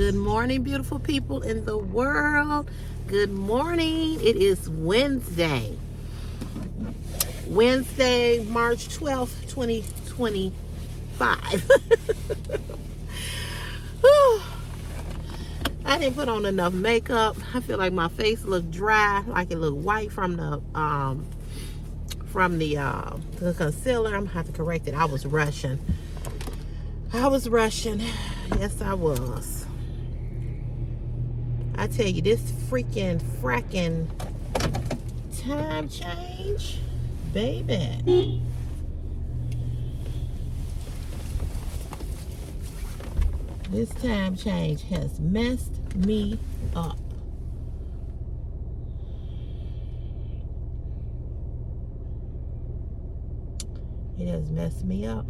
Good morning, beautiful people in the world. Good morning. It is Wednesday, March 12th, 2025. I didn't put on enough makeup. I feel like my face looked dry, like it looked white from the concealer. I'm gonna have to correct it. I was rushing. Yes, I was. I tell you, this fracking time change, baby. This time change has messed me up. It has messed me up.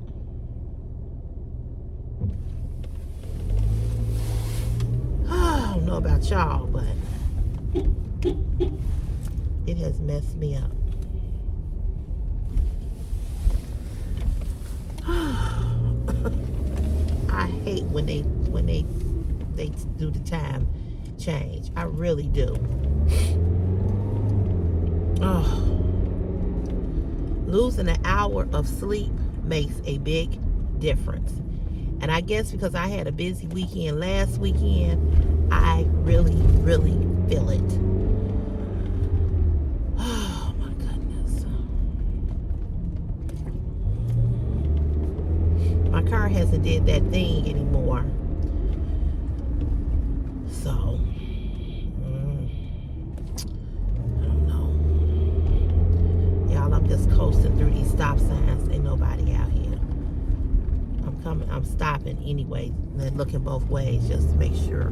I don't know about y'all, but it has messed me up. I hate when they do the time change. I really do. Oh, losing an hour of sleep makes a big difference. And I guess because I had a busy weekend last weekend, I really feel it. Oh my goodness. My car hasn't did that thing anymore. So, I don't know. Y'all, I'm just coasting through these stop signs. Ain't nobody out here. I'm stopping anyway, and looking both ways just to make sure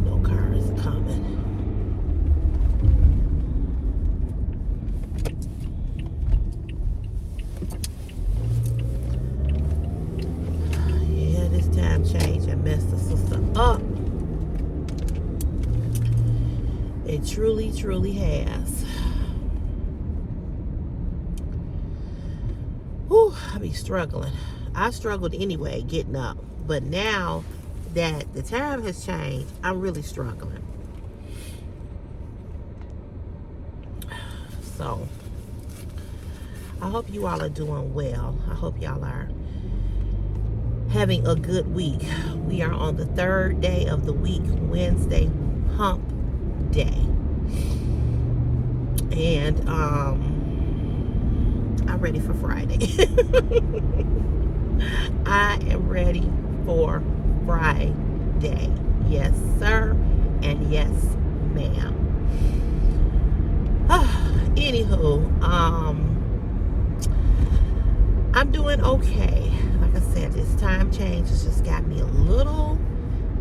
no cars are coming. Yeah, this time change and messed the sister up. It truly has. Whew, I be struggling. I struggled anyway getting up, but now that the time has changed, I'm really struggling. So I hope you all are doing well. I hope y'all are having a good week. We are on the third day of the week, Wednesday, Hump Day. And I'm ready for Friday. I am ready for Friday. Yes, sir. And yes, ma'am. Anywho, I'm doing okay. Like I said, this time change has just got me a little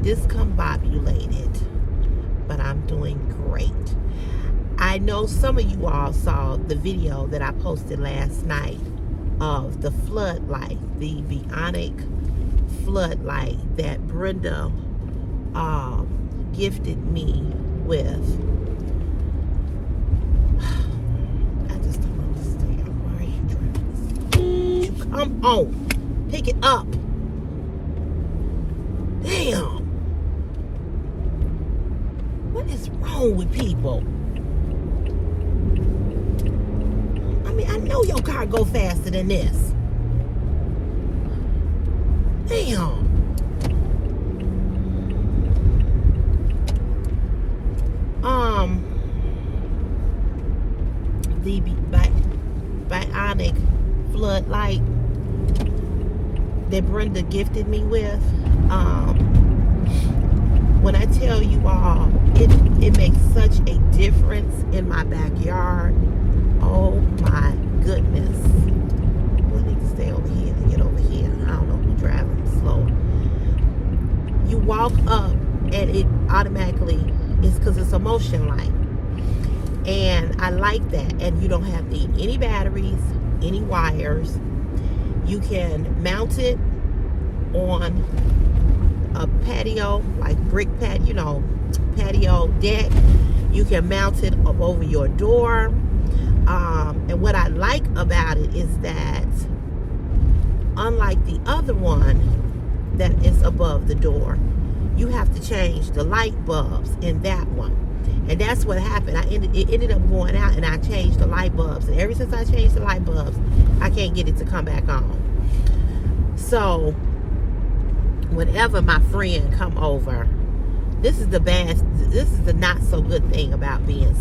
discombobulated. But I'm doing great. I know some of you all saw the video that I posted last night of the floodlight, the bionic floodlight that Brenda gifted me with. I just don't understand. Why are you driving this? You come home, pick it up. Damn. What is wrong with people? I know your car go faster than this. Damn. The bionic floodlight that Brenda gifted me with. When I tell you all, it makes such a difference in my backyard. Oh my goodness. We need to stay over here and get over here. I don't know who's driving slow. You walk up and it automatically is because it's a motion light. And I like that. And you don't have to need any batteries, any wires. You can mount it on a patio, like brick patio, patio deck. You can mount it up over your door. And what I like about it is that unlike the other one that is above the door, you have to change the light bulbs in that one. And that's what happened. It ended up going out, and I changed the light bulbs. And ever since I changed the light bulbs, I can't get it to come back on. So whenever my friend come over, this is the not so good thing about being a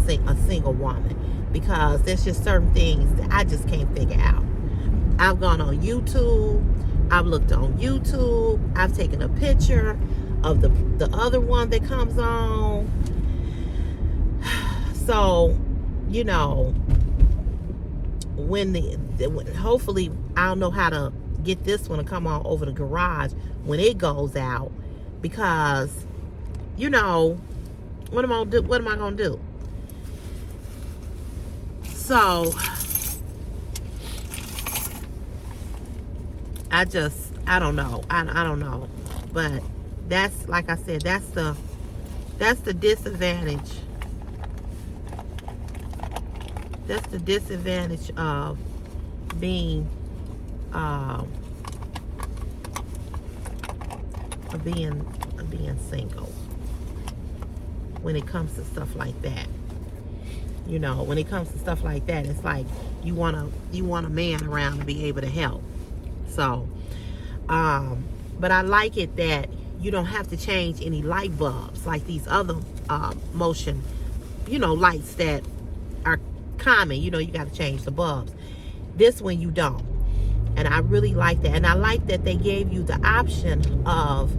single woman, because there's just certain things that I just can't figure out. I've gone on YouTube. I've looked on YouTube. I've taken a picture of the other one that comes on. So, you know, when hopefully I'll know how to get this one to come on over the garage when it goes out, because, you know, what am I gonna do? So I don't know. I don't know. But that's, like I said, that's the disadvantage. That's the disadvantage of being single when it comes to stuff like that. You know, when it comes to stuff like that, it's like you want a man around to be able to help. So, but I like it that you don't have to change any light bulbs like these other motion, you know, lights that are common. You know, you got to change the bulbs. This one you don't. And I really like that. And I like that they gave you the option of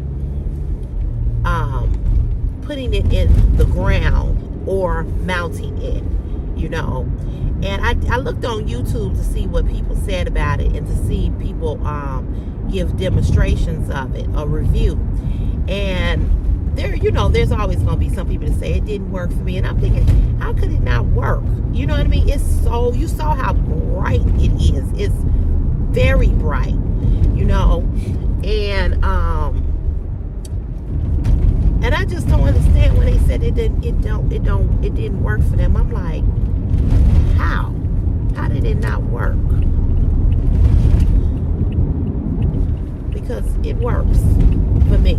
putting it in the ground or mounting it, you know. And I looked on YouTube to see what people said about it, and to see people give demonstrations of it, a review. And there, you know, there's always going to be some people that say it didn't work for me. And I'm thinking, how could it not work? You know what I mean? You saw how bright it is. It's very bright, you know. And I just don't understand when they said it didn't work for them. I'm like, how did it not work? Because it works for me.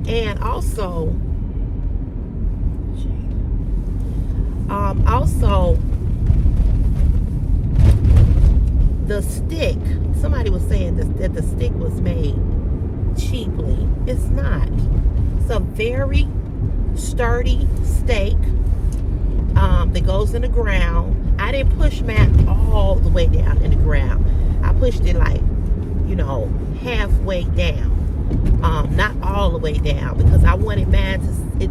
And also the stick, somebody was saying that the stick was made cheaply. It's not. It's a very sturdy stake that goes in the ground. I didn't push mine all the way down in the ground. I pushed it like, you know, halfway down. Not all the way down, because I wanted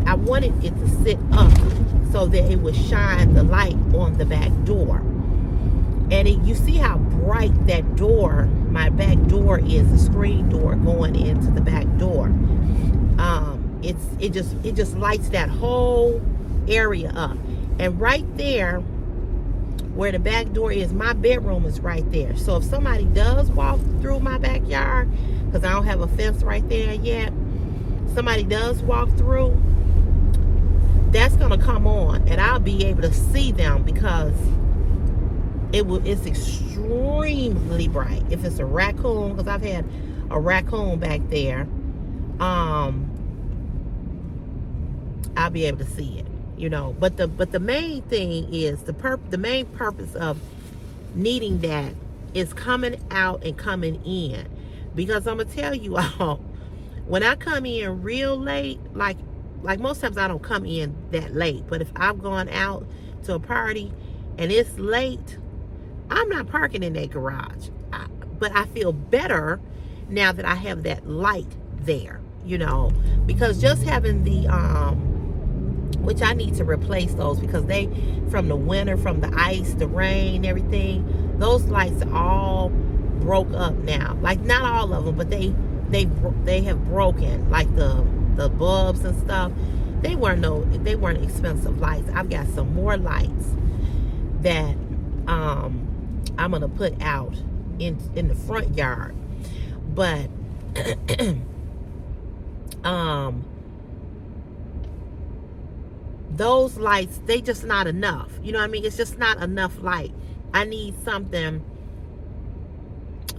I wanted it to sit up so that it would shine the light on the back door. And you see how bright that door, my back door is, the screen door going into the back door. It just lights that whole area up. And right there where the back door is, my bedroom is right there. So if somebody does walk through my backyard, because I don't have a fence right there yet, somebody does walk through, that's gonna come on, and I'll be able to see them, because it's extremely bright. If it's a raccoon, because I've had a raccoon back there, I'll be able to see it, you know. But the main thing is the main purpose of needing that is coming out and coming in. Because I'm gonna tell you all, when I come in real late, like most times I don't come in that late, but if I've gone out to a party and it's late, I'm not parking in that garage. But I feel better now that I have that light there, you know, because just having the which I need to replace those, because they, from the winter, from the ice, the rain, everything, those lights are all broke up now. Like, not all of them, but they have broken, like the bulbs and stuff. They weren't expensive lights. I've got some more lights that I'm gonna put out in the front yard. But those lights, they just not enough. You know what I mean? It's just not enough light. I need something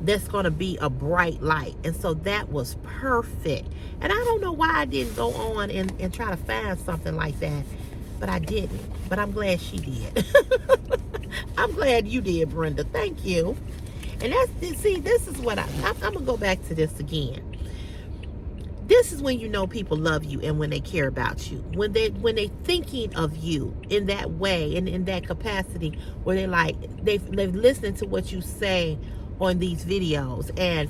that's going to be a bright light. And so that was perfect. And I don't know why I didn't go on and try to find something like that, but I didn't. But I'm glad she did. I'm glad you did, Brenda. Thank you. And see, this is what I'm going to go back to this again. This is when you know people love you and when they care about you. When they thinking of you in that way and in that capacity where they've listened to what you say on these videos and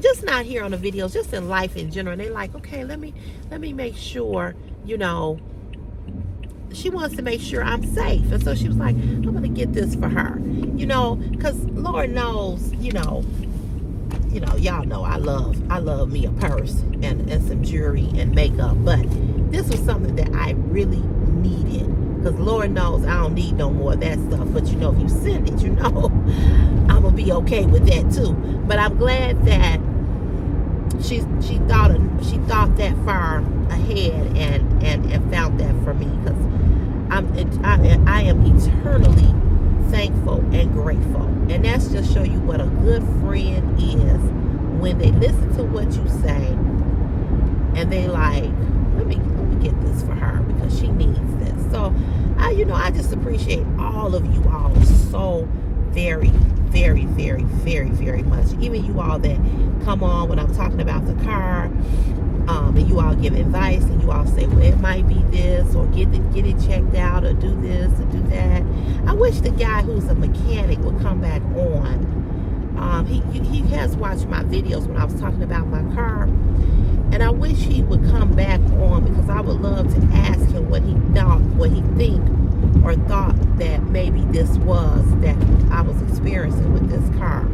just not here on the videos, just in life in general. And they're like, okay, let me make sure, she wants to make sure I'm safe. And so she was like, I'm going to get this for her, because Lord knows, y'all know I love me a purse and some jewelry and makeup. But this was something that I really needed. Because Lord knows I don't need no more of that stuff. But if you send it, I'm going to be okay with that too. But I'm glad that she thought that far ahead and found that for me. Because I am eternally thankful and grateful. And that's just show you what a good friend is when they listen to what you say and they like, let me get this for her because she needs this. So I just appreciate all of you all so very, very, very, very, very much. Even you all that come on when I'm talking about the car, and you all give advice and you all say, well, it might be this, or get it checked out, or do this or do that. I wish the guy who's a mechanic would come back on. He has watched my videos when I was talking about my car, and I wish he would come back on because I would love to ask him what he thought that maybe this was that I was experiencing with this car.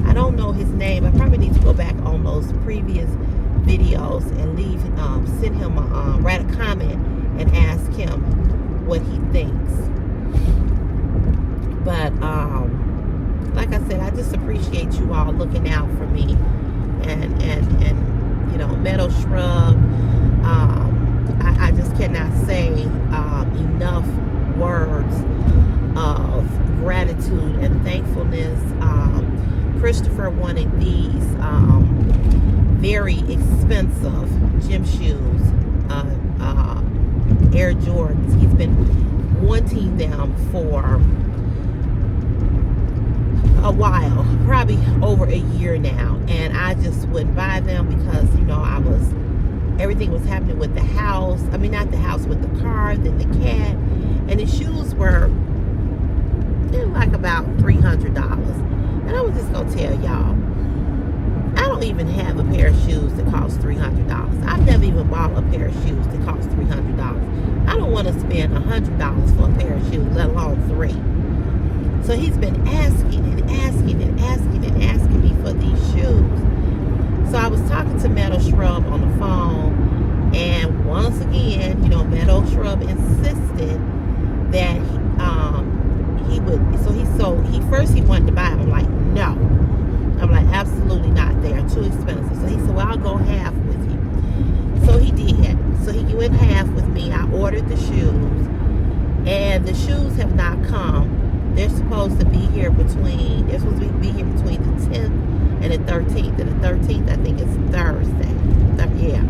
I don't know his name. I probably need to go back on those previous videos and send him write a comment and ask him what he thinks. But like I said, I just appreciate you all looking out for me and Meadow Shrub. I just cannot say enough words of gratitude and thankfulness. Christopher wanted these very expensive gym shoes, Air Jordans. He's been wanting them for a while, probably over a year now, and I just wouldn't buy them because everything was happening with the house. I mean, not the house, with the car, then the cat, and the shoes were like about $300. And I was just gonna tell y'all, I don't even have a pair of shoes that cost $300. I've never even bought a pair of shoes that cost $300. I don't want to spend $100 for a pair of shoes, let alone 3. So he's been asking and asking and asking and asking me for these shoes. So I was talking to Meadow Shrub on the phone, and once again, Meadow Shrub insisted that he would. So he wanted to buy them. I'm like, no. I'm like, absolutely not. They are too expensive. So he said, well, I'll go half with you. So he did. So he went half with me. I ordered the shoes, and the shoes have not come. They're supposed to be here between the 10th and the 13th. And the 13th, I think, is Thursday. Yeah.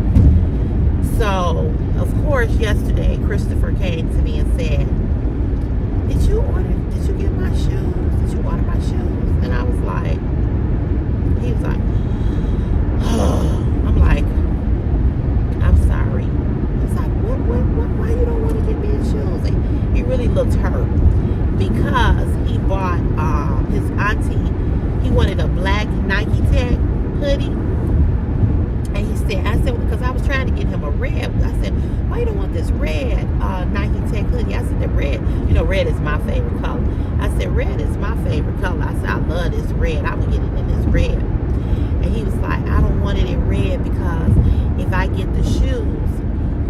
So, of course, yesterday, Christopher came to me and said, did you get my shoes? Did you order my shoes? And I was like, he was like, oh. I'm like, I'm sorry. He's like, why you don't want to get me his shoes? And he really looked hurt because he bought his auntie, he wanted a black Nike Tech hoodie. And he said, I said, because I was trying to get him a red. I said, why you don't want this red Nike Tech hoodie? I said, the red, red is my favorite color. I said, red is my favorite color. I said, I love this red. I would get it in this red. And he was like, I don't want it in red because if I get the shoes,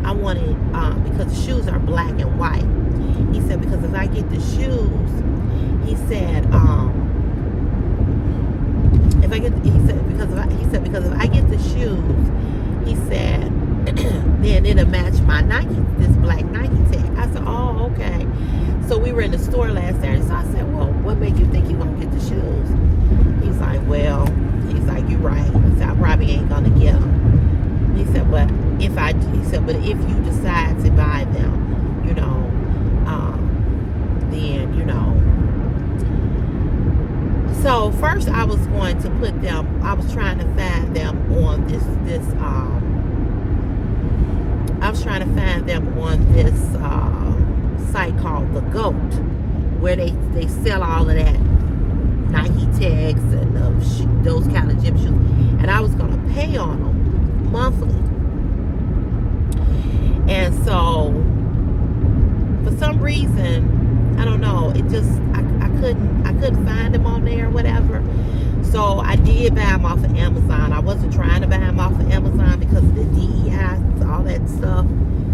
I want it, because the shoes are black and white. He said, because if I get the shoes, he said, because if I get the shoes, he said, then it'll match my this black Nike Tech. I said, oh, okay. So we were in the store last Saturday. So I said, well, what made you think you're going to get the shoes? He's like, well, he said, but if you decide to buy them, then, so first I was going to put them, I was trying to find them on this site called The Goat, where they sell all of that Nike tags and those kind of gym shoes, and I was going to pay on them monthly. And so for some reason, I don't know, it just I couldn't find them on there or whatever. So I did buy them off of Amazon. I wasn't trying to buy them off of Amazon because of the DEI, all that stuff.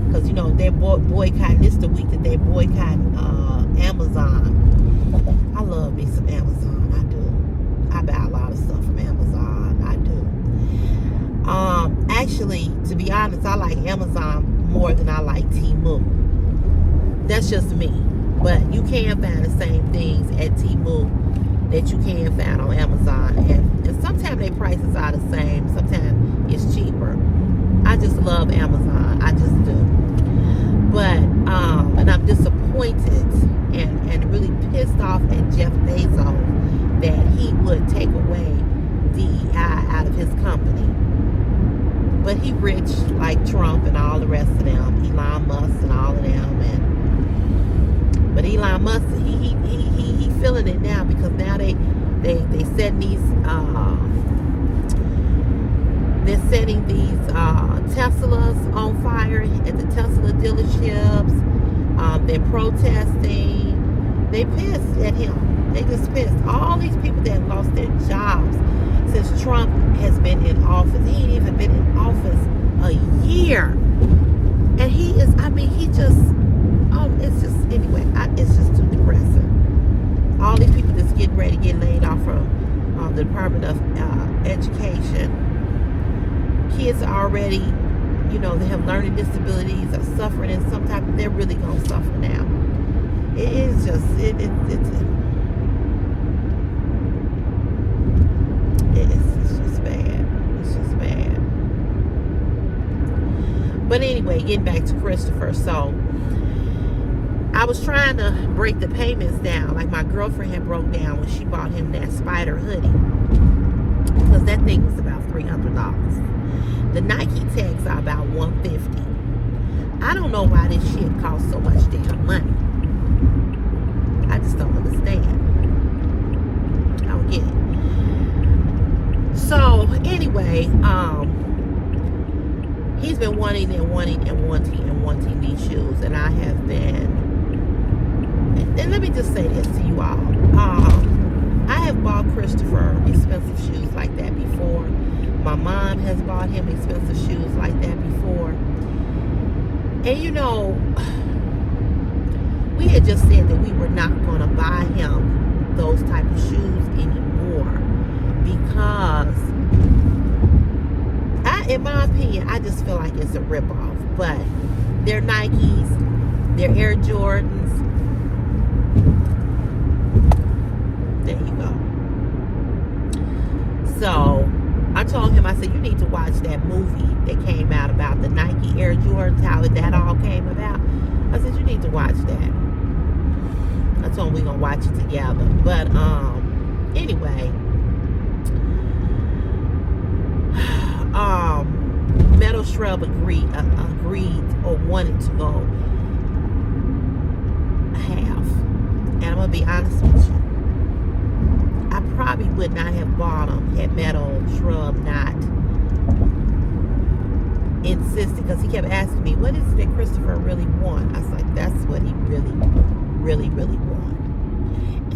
Because they're boycotting. It's the week that they're boycotting Amazon. I love me some Amazon. I do. I buy a lot of stuff from Amazon. I do. Actually, to be honest, I like Amazon more than I like Temu. That's just me. But you can find the same things at Temu that you can find on Amazon. And sometimes their prices are the same. Sometimes it's cheaper. I just love Amazon. I just do. But, and I'm disappointed and really pissed off at Jeff Bezos that he would take away DEI out of his company. But he rich like Trump and all the rest of them, Elon Musk and all of them. But Elon Musk, he feeling it now, because now they setting these Teslas on fire at the Tesla dealerships. They're protesting. They pissed at him. They just pissed. All these people that lost their jobs since Trump has been in office. He ain't even been in office a year, and it's just too depressing. All these people that's getting ready to get laid off from the Department of Education. Kids are already, they have learning disabilities, are suffering in some type. They're really gonna suffer now. It's just bad. It's just bad. But anyway, getting back to Christopher. So I was trying to break the payments down. Like my girlfriend had broke down when she bought him that spider hoodie, because that thing was about $300. The Nike tags are about $150. I don't know why this shit costs so much damn money. I just don't understand. I don't get it. So anyway, he's been wanting these shoes, and I have been. And let me just say this to you all. I have bought Christopher expensive shoes like that before. My mom has bought him expensive shoes like that before. And we had just said that we were not going to buy him those type of shoes anymore, because in my opinion, I just feel like it's a ripoff. But they're Nikes, they're Air Jordans. There you go. So I told him, I said, you need to watch that movie that came out about the Nike Air Jordans, how that all came about. I said, you need to watch that. I told him we're going to watch it together. But anyway, Metal Shrub agreed or wanted to go half. And I'm going to be honest with you, I probably would not have bought them had Metal Shrub not insisted, because he kept asking me, what is it that Christopher really want? I was like, that's what he really, really, really want.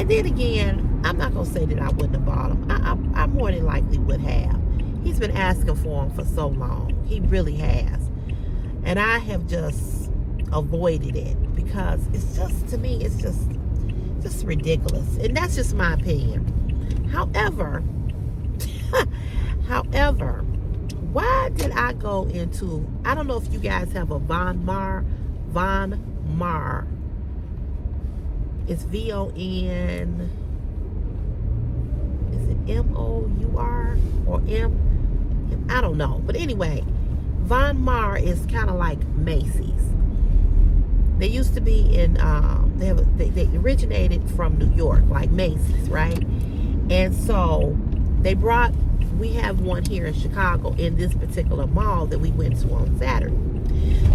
And then again, I'm not going to say that I wouldn't have bought them. I more than likely would have. He's been asking for them for so long. He really has. And I have just avoided it, because it's just, to me, it's just ridiculous. And that's just my opinion. However, why did I go into, I don't know if you guys have a Von Maur. It's V-O-N, is it M-O-U-R or M? I don't know. But anyway, Von Mar is kind of like Macy's. They used to be in, they originated from New York, like Macy's, right? And so we have one here in Chicago in this particular mall that we went to on Saturday.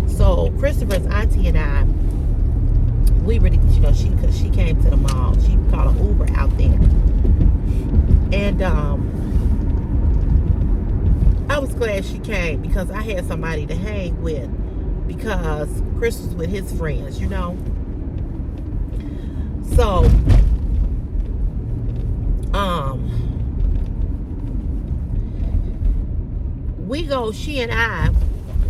So Christopher's auntie and I, we really, she came to the mall. She called an Uber out there. And I was glad she came because I had somebody to hang with, because Chris was with his friends, So, she and I,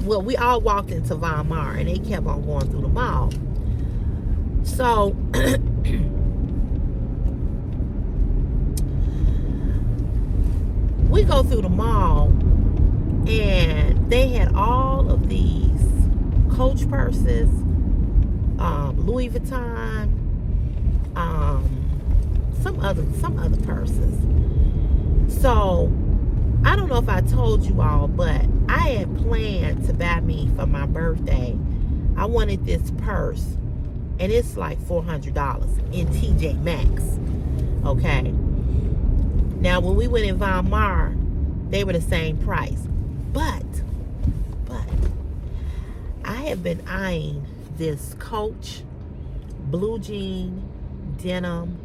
we all walked into Von Mar and they kept on going through the mall. So, we go through the mall and they had all of these Coach purses, Louis Vuitton, some other purses. So I don't know if I told you all, but I had planned to buy me for my birthday. I wanted this purse, and it's like $400 in TJ Maxx. Okay. Now, when we went in Von Mar, they were the same price. But I have been eyeing this Coach blue jean denim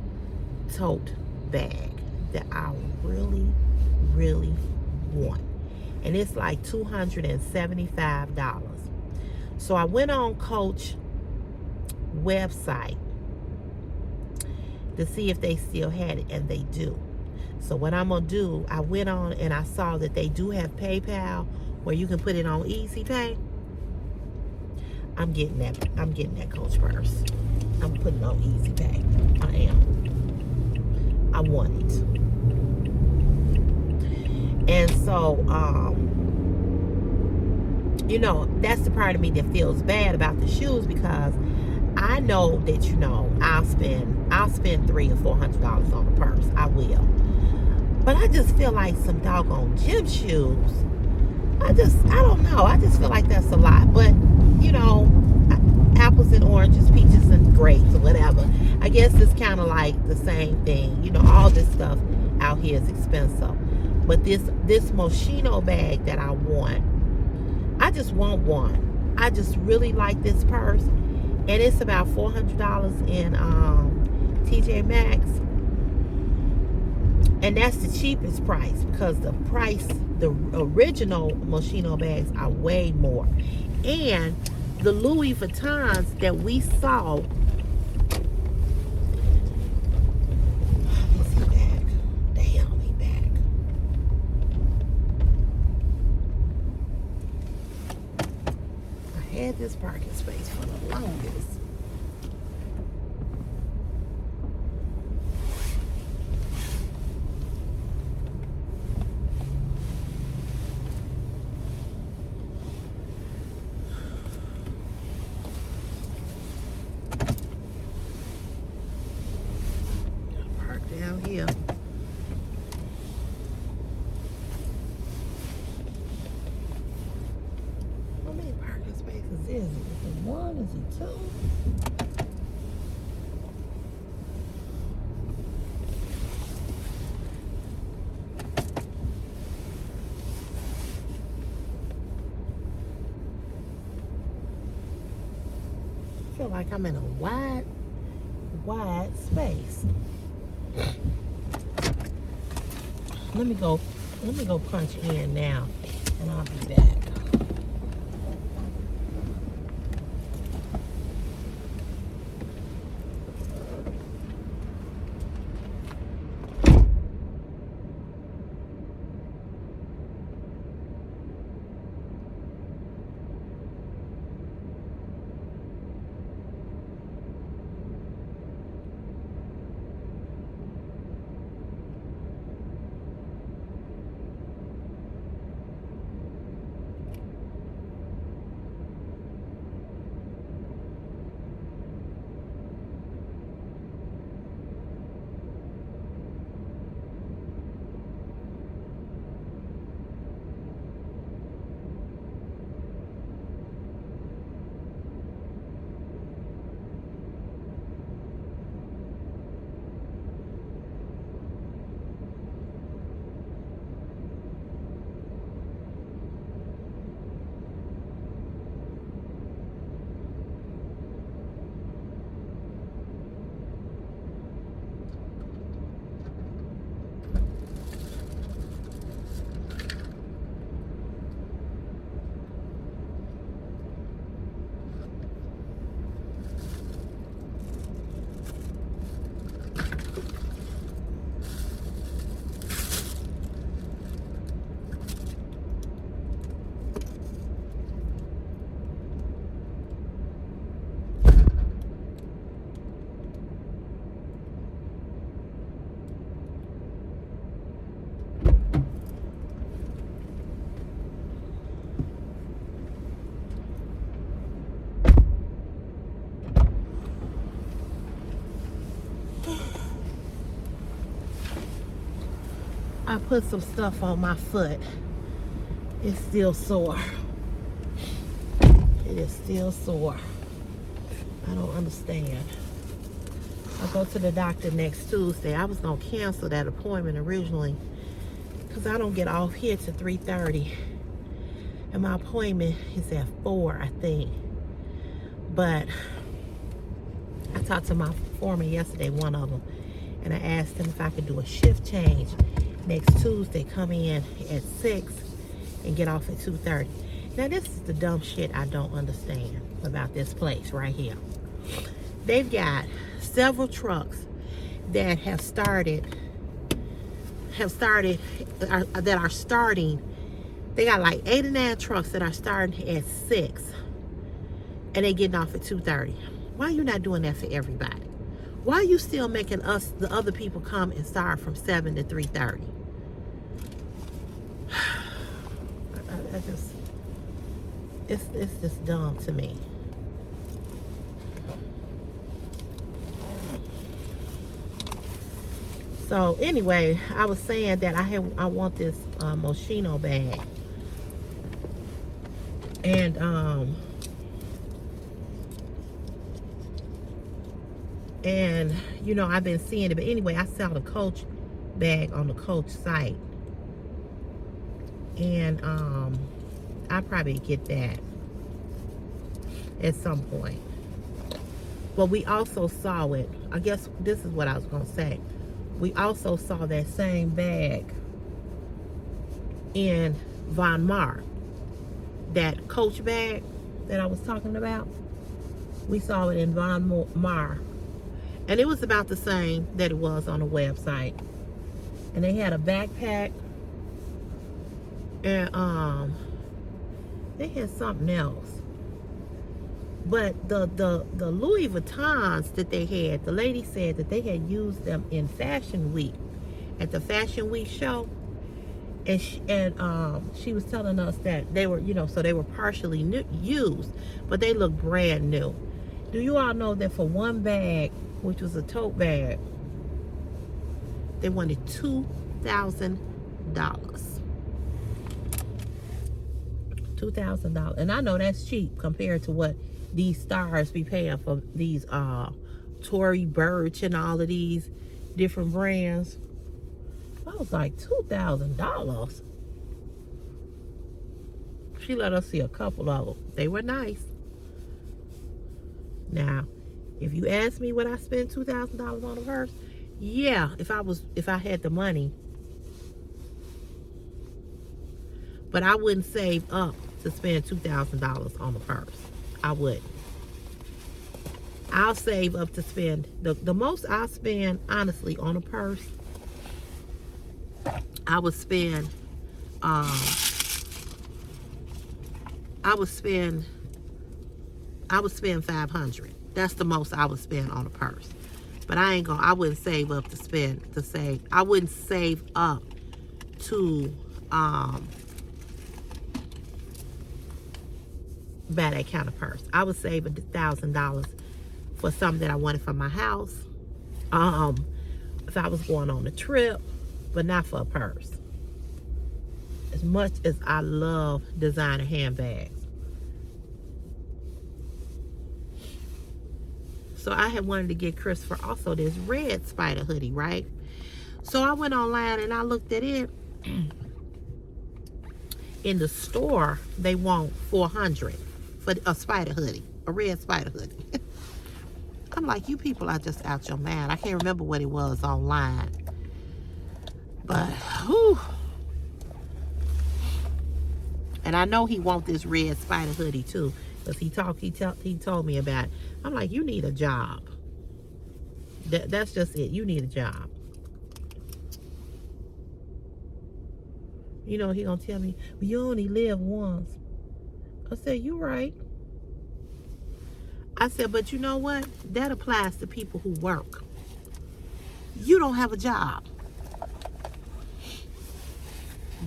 tote bag that I really, really want. And it's like $275. So I went on Coach website to see if they still had it, and they do. So what I'm gonna do, I went on and I saw that they do have PayPal where you can put it on Easy Pay. I'm getting that Coach purse. I'm putting it on Easy Pay. I am. I want it. And so, that's the part of me that feels bad about the shoes, because I know that, I'll spend $300 or $400 on a purse. I will. But I just feel like some doggone gym shoes. I don't know. I just feel like that's a lot. But, apples and oranges, peaches and grapes, or whatever. I guess it's kind of like the same thing. All this stuff out here is expensive. But this Moschino bag that I want, I just want one. I just really like this purse. And it's about $400 in TJ Maxx. And that's the cheapest price, because the original Moschino bags are way more. And the Louis Vuittons that we saw, is he back? Damn, he back. I had this parking space for the longest. Down here. How many parking spaces is it? Is it one? Is it two? I feel like I'm in a wide space. Let me go punch in now, and I'll be back. I put some stuff on my foot, it's still sore. It is still sore. I don't understand. I go to the doctor next Tuesday. I was gonna cancel that appointment originally because I don't get off here till 3:30. And my appointment is at 4, I think. But I talked to my foreman yesterday, one of them, and I asked him if I could do a shift change next Tuesday, come in at 6 and get off at 2:30. Now this is the dumb shit I don't understand about this place right here. They've got several trucks that are starting. They got like 8 or 9 trucks that are starting at 6 and they getting off at 2:30. Why are you not doing that for everybody? Why are you still making us, the other people, come and start from 7 to 3:30? It's just dumb to me. So anyway, I was saying that I want this Moschino bag, and you know, I've been seeing it, but anyway, I saw the Coach bag on the Coach site, and I'll probably get that at some point. But we also saw it, I guess this is what I was gonna say. We also saw that same bag in Von Mar. That Coach bag that I was talking about. We saw it in Von Mar. And it was about the same that it was on the website. And they had a backpack. And they had something else. But the Louis Vuittons that they had, the lady said that they had used them in Fashion Week, at the Fashion Week show, and she was telling us that they were, you know, so they were partially used, but they look brand new. Do you all know that for one bag, which was a tote bag, they wanted $2,000. $2,000, and I know that's cheap compared to what these stars be paying for these Tory Burch and all of these different brands. I was like, $2,000. She let us see a couple of them. They were nice. Now, if you ask me, would I spend $2,000 on a purse? Yeah, if I had the money. But I wouldn't save up to spend $2,000 on a purse. I wouldn't. I'll save up to spend the most I spend, honestly, on a purse. I would spend $500. That's the most I would spend on a purse. But I wouldn't save up I wouldn't save up to buy that kind of purse. I would save $1,000 for something that I wanted for my house. If I was going on a trip, but not for a purse. As much as I love designer handbags. So I had wanted to get Christopher also this red spider hoodie, right? So I went online and I looked at it. In the store, they want $400 for a spider hoodie, a red spider hoodie. I'm like, you people are just out your mind. I can't remember what it was online. But, whew. And I know he wants this red spider hoodie too. Because he told me about it. I'm like, you need a job. That's just it. You need a job. You know, he gonna tell me, well, you only live once. I said, you're right. I said, but you know what? That applies to people who work. You don't have a job.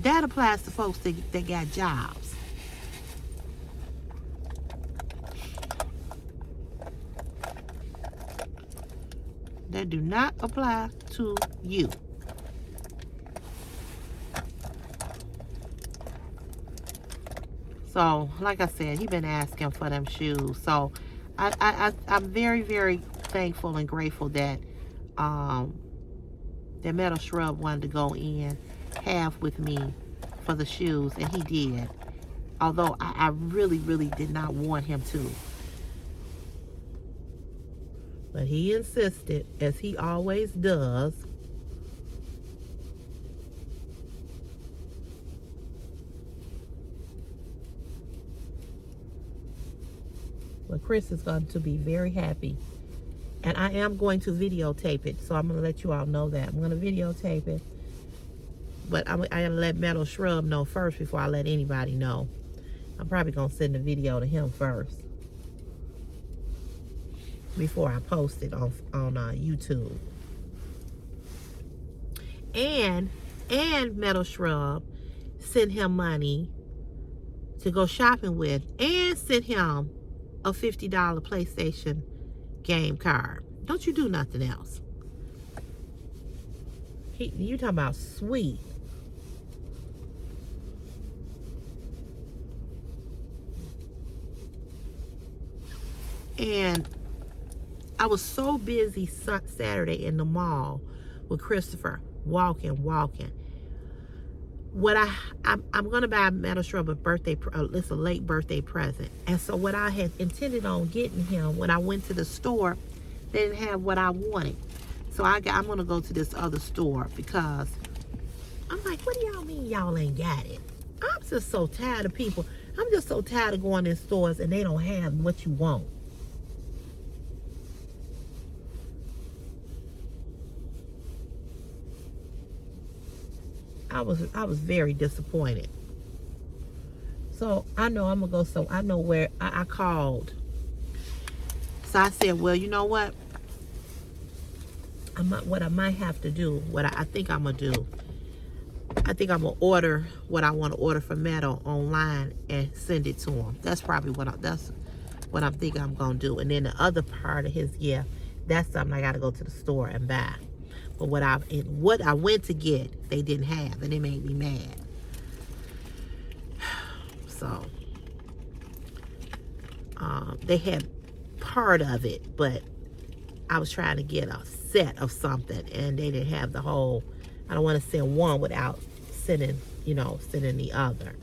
That applies to folks that got jobs. That do not apply to you. So, like I said, he been asking for them shoes. So, I'm very, very thankful and grateful that that Metal Shrub wanted to go in half with me for the shoes, and he did. Although I really, really did not want him to. But he insisted, as he always does. But Chris is going to be very happy. And I am going to videotape it. So I'm going to let you all know that. I'm going to videotape it. But I got to let Metal Shrub know first before I let anybody know. I'm probably going to send the video to him first. Before I post it on YouTube. And Metal Shrub sent him money to go shopping with. And sent him a $50 PlayStation game card. Don't you do nothing else. You talking about sweet. And I was so busy Saturday in the mall with Christopher, walking. What I'm gonna buy Metal Shrub a birthday, it's a late birthday present. And so what I had intended on getting him when I went to the store, they didn't have what I wanted. So I'm gonna go to this other store because I'm like, what do y'all mean y'all ain't got it? I'm just so tired of people. I'm just so tired of going in stores and they don't have what you want. I was very disappointed. So I know I'm gonna go. So I know where I called. So I said, well, you know what? What I might have to do, what I think I'm gonna do. I think I'm gonna order what I want to order for Metal online and send it to him. That's probably that's what I'm thinking I'm gonna do. And then the other part of his gift, that's something I gotta go to the store and buy. But what I went to get, they didn't have, and it made me mad. So they had part of it, but I was trying to get a set of something, and they didn't have the whole. I don't want to send one without sending the other.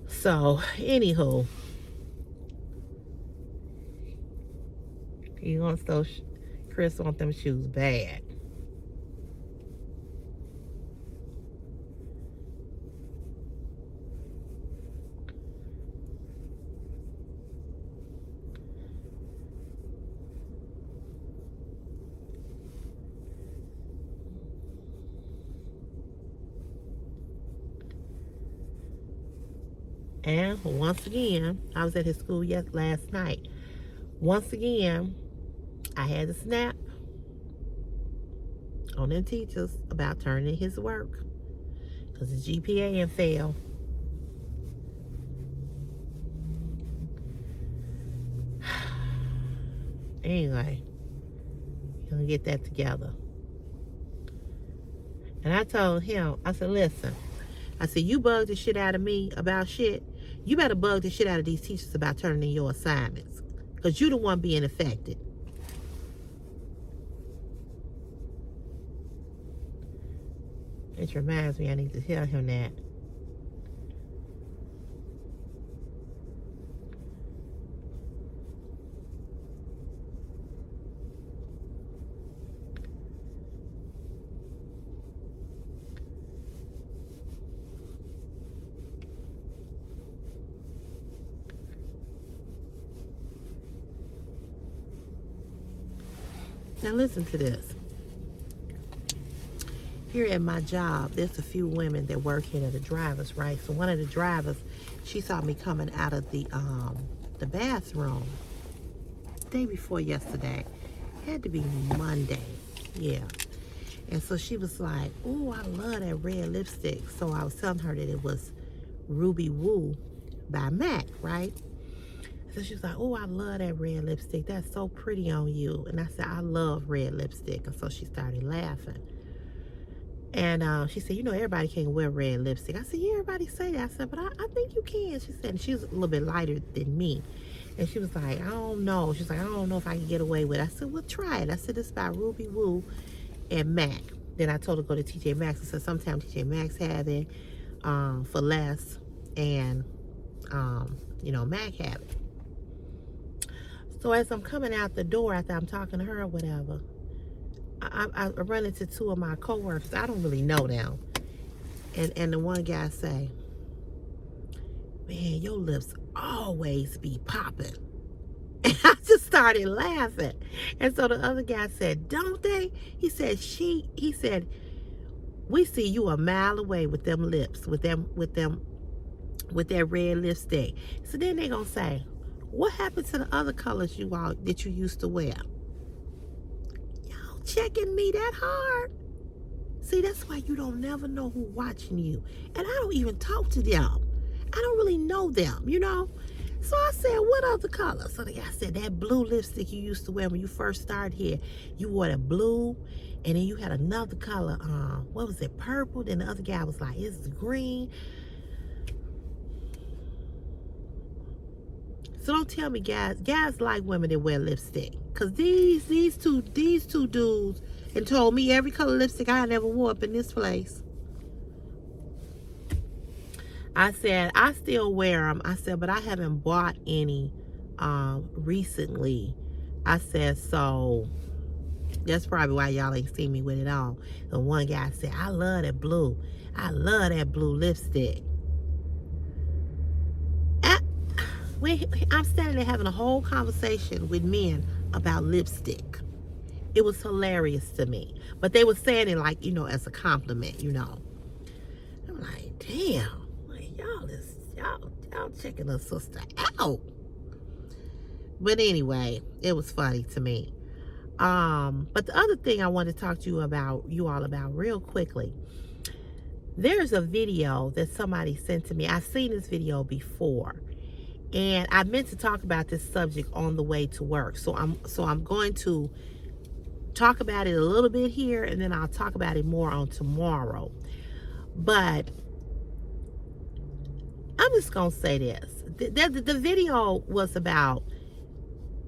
So, anywho, he wants those. Chris wants them shoes bad. And once again, I was at his school last night. Once again, I had to snap on them teachers about turning in his work because his GPA and failed. Anyway, he's gonna get that together. And I told him, I said, listen, I said, you bug the shit out of me about shit. You better bug the shit out of these teachers about turning in your assignments because you the one being affected. It reminds me I need to tell him that. Now listen to this. Here at my job, there's a few women that work here that are drivers, right? So one of the drivers, she saw me coming out of the bathroom day before yesterday. It had to be Monday, yeah. And so she was like, "Oh, I love that red lipstick." So I was telling her that it was Ruby Woo by MAC, right? So she was like, "Oh, I love that red lipstick. That's so pretty on you." And I said, "I love red lipstick." And so she started laughing. And she said, you know, everybody can't wear red lipstick. I said, yeah, everybody say that. I said, but I think you can. She said, and she was a little bit lighter than me. And she was like, I don't know. She's like, I don't know if I can get away with it. I said, well, try it. I said, it's by Ruby Woo and MAC. Then I told her to go to TJ Maxx. I said, sometimes TJ Maxx have it for less. And, you know, MAC have it. So as I'm coming out the door after I'm talking to her or whatever, I run into two of my coworkers. I don't really know them. And the one guy say, man, your lips always be popping. And I just started laughing. And so the other guy said, don't they? He said, we see you a mile away with them lips, with that red lipstick. So then they gonna say, what happened to the other colors that you used to wear? Y'all checking me that hard? See, that's why you don't never know who watching you. And I don't even talk to them. I don't really know them, you know? So I said, what other color? So the guy said, that blue lipstick you used to wear when you first started here, you wore the blue, and then you had another color, what was it, purple? Then the other guy was like, it's green. So don't tell me guys like women that wear lipstick. Cause these two dudes and told me every color lipstick I never wore up in this place. I said, I still wear them. I said, but I haven't bought any recently. I said, so that's probably why y'all ain't seen me with it on. The one guy said, I love that blue. I love that blue lipstick. I'm standing there having a whole conversation with men about lipstick. It was hilarious to me. But they were saying it like, you know, as a compliment, you know. I'm like, damn. Like, y'all checking a sister out. But anyway, it was funny to me. But the other thing I want to talk to you all about real quickly. There's a video that somebody sent to me. I've seen this video before. And I meant to talk about this subject on the way to work. So I'm going to talk about it a little bit here, and then I'll talk about it more on tomorrow. But I'm just going to say this. The video was about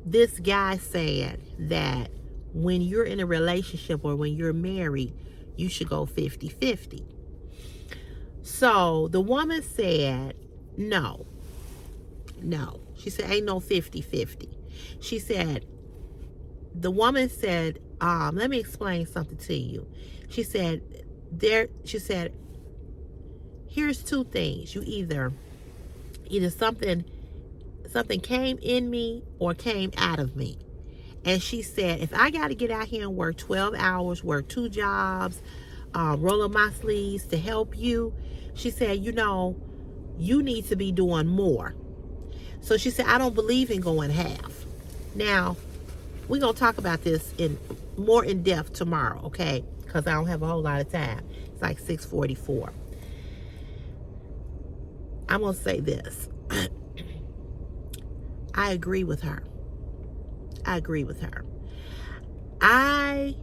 this guy saying that when you're in a relationship or when you're married, you should go 50-50. So the woman said, no. She said, ain't no 50-50. She said, the woman said, let me explain something to you. She said, here's two things. You either something came in me or came out of me. And she said, if I got to get out here and work 12 hours, work 2 jobs, roll up my sleeves to help you, she said, you know, you need to be doing more. So she said, I don't believe in going half. Now, we're going to talk about this more in depth tomorrow, okay? Because I don't have a whole lot of time. It's like 6:44. I'm going to say this. I agree with her. I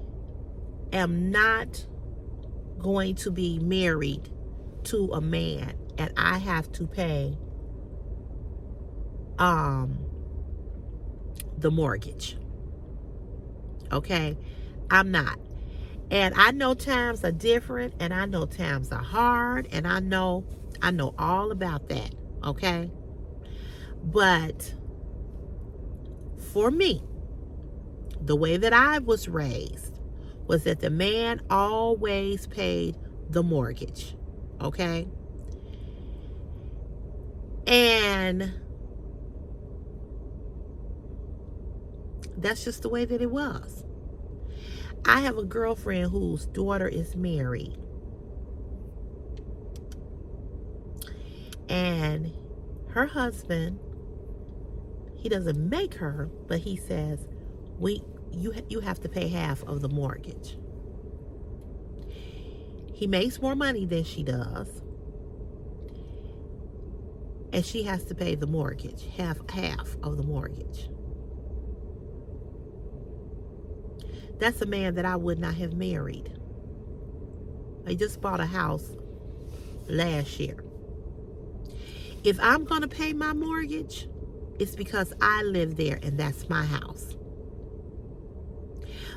am not going to be married to a man and I have to pay the mortgage. Okay? I'm not. And I know times are different, and I know times are hard, and I know all about that. Okay? But for me, the way that I was raised was that the man always paid the mortgage. Okay? And that's just the way that it was. I have a girlfriend whose daughter is married. And her husband, he doesn't make her, but he says, you have to pay half of the mortgage. He makes more money than she does. And she has to pay the mortgage, half of the mortgage. That's a man that I would not have married. They just bought a house last year. If I'm going to pay my mortgage, it's because I live there and that's my house.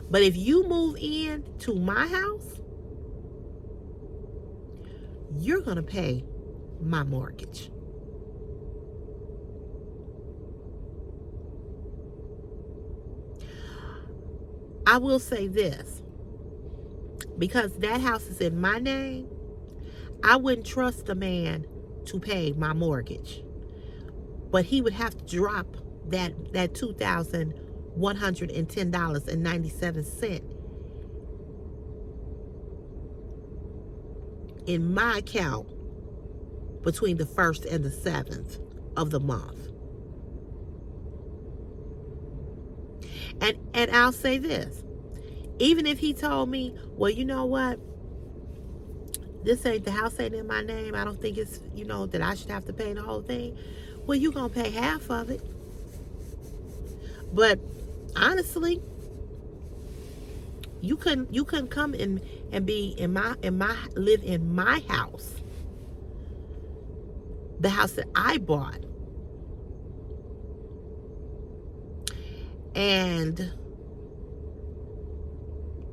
But if you move in to my house, you're going to pay my mortgage. I will say this, because that house is in my name, I wouldn't trust a man to pay my mortgage. But he would have to drop that $2,110.97 in my account between the 1st and the 7th of the month. And I'll say this, even if he told me, well, you know what, the house ain't in my name, I don't think it's, that I should have to pay the whole thing. Well, you're gonna pay half of it. But honestly, you couldn't come and be live in my house, the house that I bought, and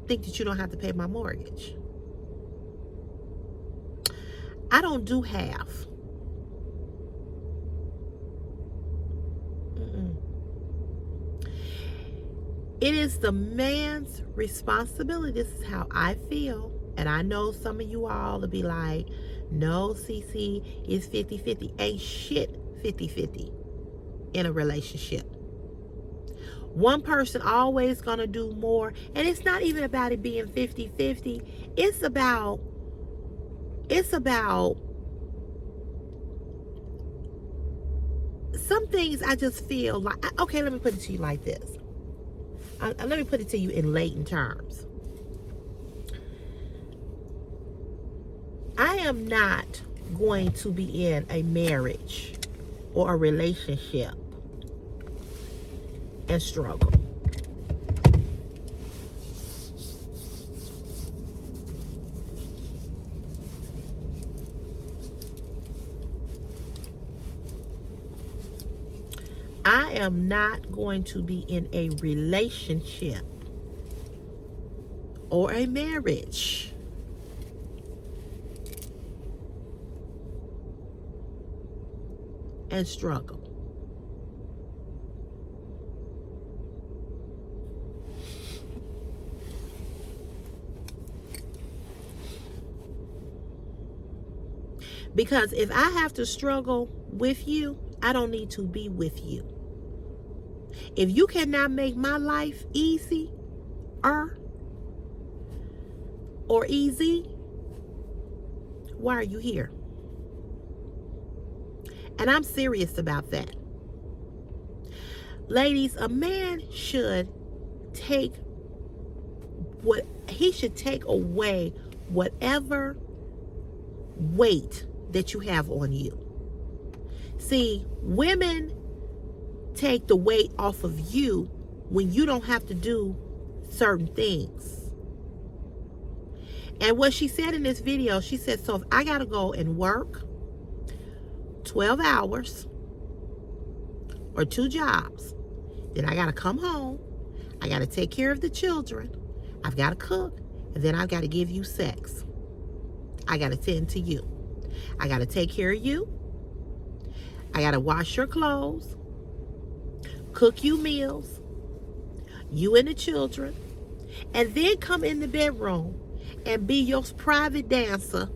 think that you don't have to pay my mortgage. I don't do half. It is the man's responsibility. This is how I feel. And I know some of you all will be like, no, CC, it's 50-50. Ain't shit 50-50 in a relationship. One person always gonna do more. And it's not even about it being 50-50. It's about some things I just feel like, okay, let me put it to you like this. Let me put it to you in layman terms. I am not going to be in a marriage or a relationship and struggle. I am not going to be in a relationship or a marriage and struggle. Because if I have to struggle with you, I don't need to be with you. If you cannot make my life easy or easy, why are you here? And I'm serious about that. Ladies, a man should take away whatever weight that you have on you. See, women take the weight off of you when you don't have to do certain things. And what she said in this video, she said, so if I gotta go and work 12 hours or 2 jobs, then I gotta come home, I gotta take care of the children, I've gotta cook, and then I've gotta give you sex. I gotta tend to you. I gotta take care of you. I gotta wash your clothes, cook you meals, you and the children, and then come in the bedroom and be your private dancer,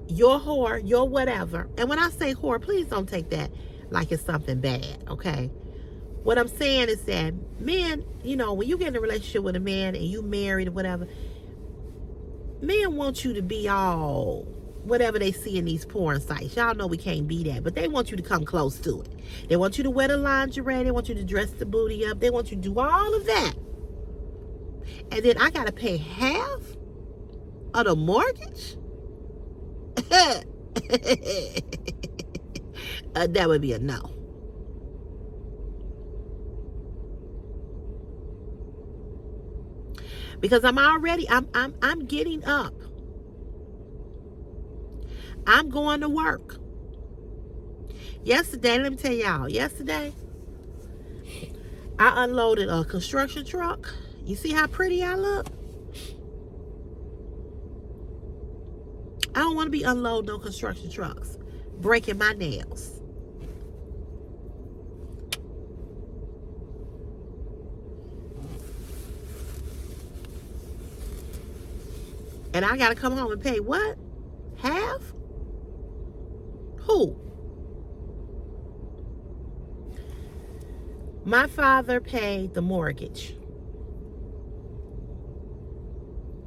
your whore, your whatever. And when I say whore, please don't take that like it's something bad, okay? What I'm saying is that men, when you get in a relationship with a man and you married or whatever, men want you to be all whatever they see in these porn sites. Y'all know we can't be that, but they want you to come close to it. They want you to wear the lingerie. They want you to dress the booty up. They want you to do all of that. And then I got to pay half of the mortgage? That would be a no. Because I'm getting up. I'm going to work. Yesterday, let me tell y'all, yesterday, I unloaded a construction truck. You see how pretty I look? I don't want to be unloading no construction trucks, breaking my nails. And I got to come home and pay what? Half? Who? My father paid the mortgage.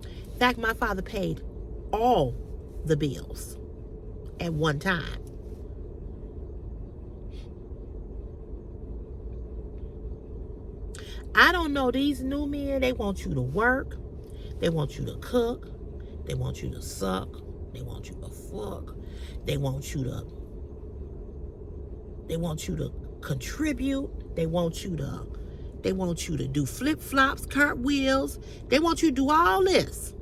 In fact, my father paid all the bills at one time. I don't know, these new men, they want you to work. They want you to cook. They want you to suck. They want you to fuck. They want you to contribute. They want you to do flip-flops, cartwheels. They want you to do all this.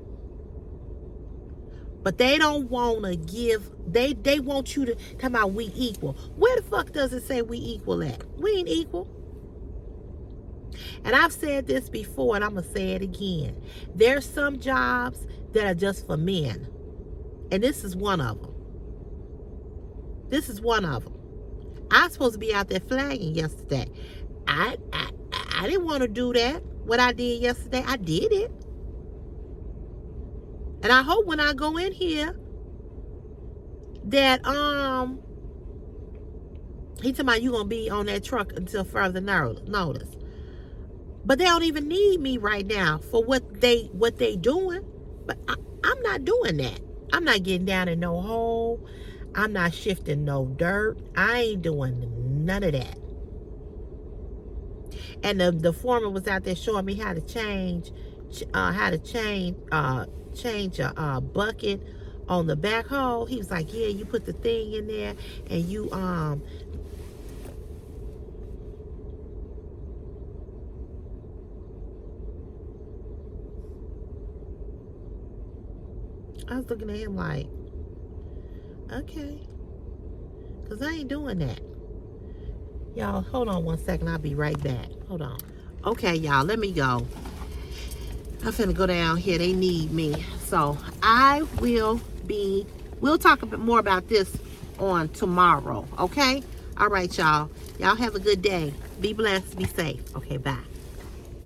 But they don't want to give, they want you to talk about we equal. Where the fuck does it say we equal at? We ain't equal. And I've said this before, and I'm going to say it again. There's some jobs that are just for men. And this is one of them. This is one of them. I was supposed to be out there flagging yesterday. I didn't want to do that. What I did yesterday, I did it. And I hope when I go in here that he talking about you gonna be on that truck until further notice. But they don't even need me right now for what they doing. But I'm not doing that. I'm not getting down in no hole. I'm not shifting no dirt. I ain't doing none of that. And the foreman was out there showing me how to change a bucket on the backhoe. He was like, yeah, you put the thing in there and you I was looking at him like, okay, because I ain't doing that. Y'all, hold on one second. I'll be right back. Hold on. Okay, y'all, let me go. I'm finna go down here. They need me. So we'll talk a bit more about this on tomorrow, okay? All right, y'all. Y'all have a good day. Be blessed. Be safe. Okay, bye.